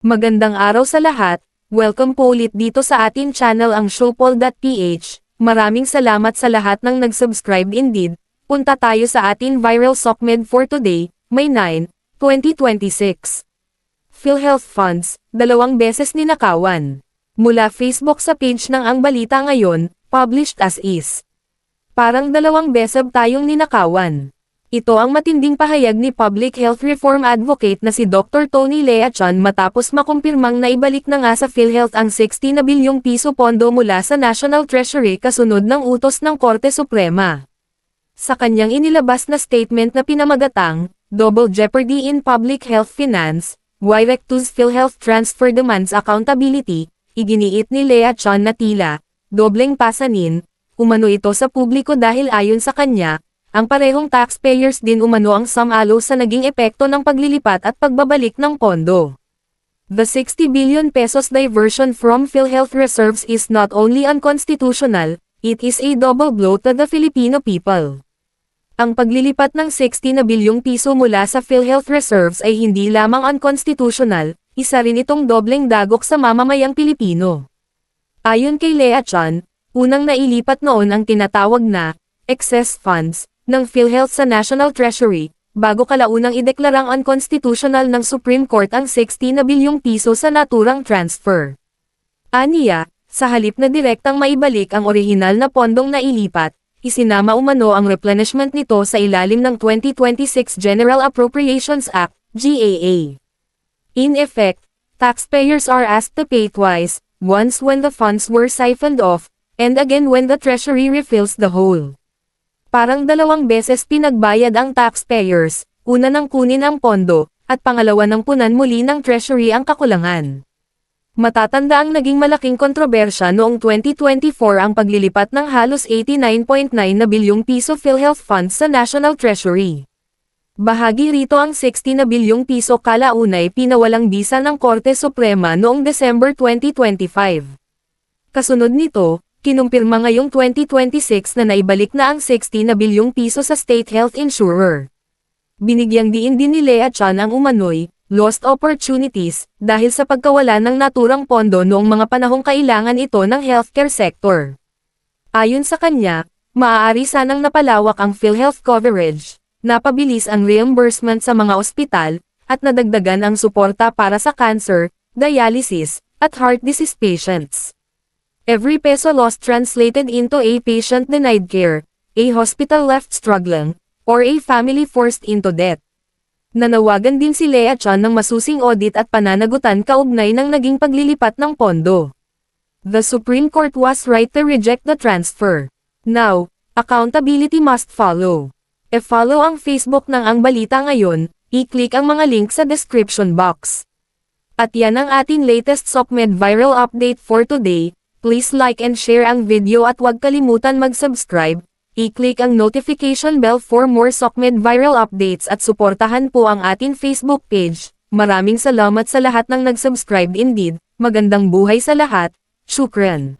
Magandang araw sa lahat, welcome po ulit dito sa ating channel ang Showpol.ph. Maraming salamat sa lahat ng nag-subscribe indeed. Punta tayo sa ating viral SOCMED for today, May 9, 2026. PhilHealth Funds, 2 beses ninakawan. Mula Facebook sa page ng Ang Balita Ngayon, published as is. Parang 2 beses tayong ninakawan. Ito ang matinding pahayag ni Public Health Reform Advocate na si Dr. Tony Lea Chan matapos makumpirmang na ibalik na nga sa PhilHealth ang 60 na bilyong piso pondo mula sa National Treasury kasunod ng utos ng Korte Suprema. Sa kanyang inilabas na statement na pinamagatang, Double Jeopardy in Public Health Finance, Why Rectus PhilHealth Transfer Demands Accountability, iginiit ni Lea Chan na tila, dobleng pasanin, umano ito sa publiko dahil ayon sa kanya, ang parehong taxpayers din umano ang sumalo sa naging epekto ng paglilipat at pagbabalik ng pondo. The 60 billion pesos diversion from PhilHealth reserves is not only unconstitutional, it is a double blow to the Filipino people. Ang paglilipat ng 60 na bilyong piso mula sa PhilHealth reserves ay hindi lamang unconstitutional, isa rin itong dobleng dagok sa mamamayang Pilipino. Ayon kay Lea Chan, unang nailipat noon ang tinatawag na excess funds ng PhilHealth sa National Treasury, bago kalaunang ideklarang unconstitutional ng Supreme Court ang 60 na bilyong piso sa naturang transfer. Aniya, sa halip na direktang maibalik ang orihinal na pondong nailipat, isinama umano ang replenishment nito sa ilalim ng 2026 General Appropriations Act, GAA. In effect, taxpayers are asked to pay twice, once when the funds were siphoned off, and again when the Treasury refills the whole. Parang 2 beses pinagbayad ang taxpayers, una nang kunin ang pondo, at pangalawa nang punan muli ng Treasury ang kakulangan. Matatanda ang naging malaking kontrobersya noong 2024 ang paglilipat ng halos 89.9 na bilyong piso PhilHealth funds sa National Treasury. Bahagi rito ang 60 na bilyong piso kalaunay pinawalang bisa ng Korte Suprema noong December 2025. Kasunod nito, kinumpirma ngayong 2026 na naibalik na ang 60 na bilyong piso sa state health insurer. Binigyang diin din ni Lea Chan ang umano'y lost opportunities dahil sa pagkawala ng naturang pondo noong mga panahong kailangan ito ng healthcare sector. Ayon sa kanya, maaari sanang napalawak ang PhilHealth coverage, napabilis ang reimbursement sa mga ospital, at nadagdagan ang suporta para sa cancer, dialysis, at heart disease patients. Every peso lost translated into a patient denied care, a hospital left struggling, or a family forced into debt. Nanawagan din si Lea Chan ng masusing audit at pananagutan kaugnay ng naging paglilipat ng pondo. The Supreme Court was right to reject the transfer. Now, accountability must follow. E-follow ang Facebook ng Ang Balita Ngayon, i-click ang mga link sa description box. At yan ang ating latest SOCMED viral update for today. Please like and share ang video at huwag kalimutan mag-subscribe, i-click ang notification bell for more SOCMED viral updates at suportahan po ang ating Facebook page. Maraming salamat sa lahat ng nag-subscribe indeed, magandang buhay sa lahat, shukran.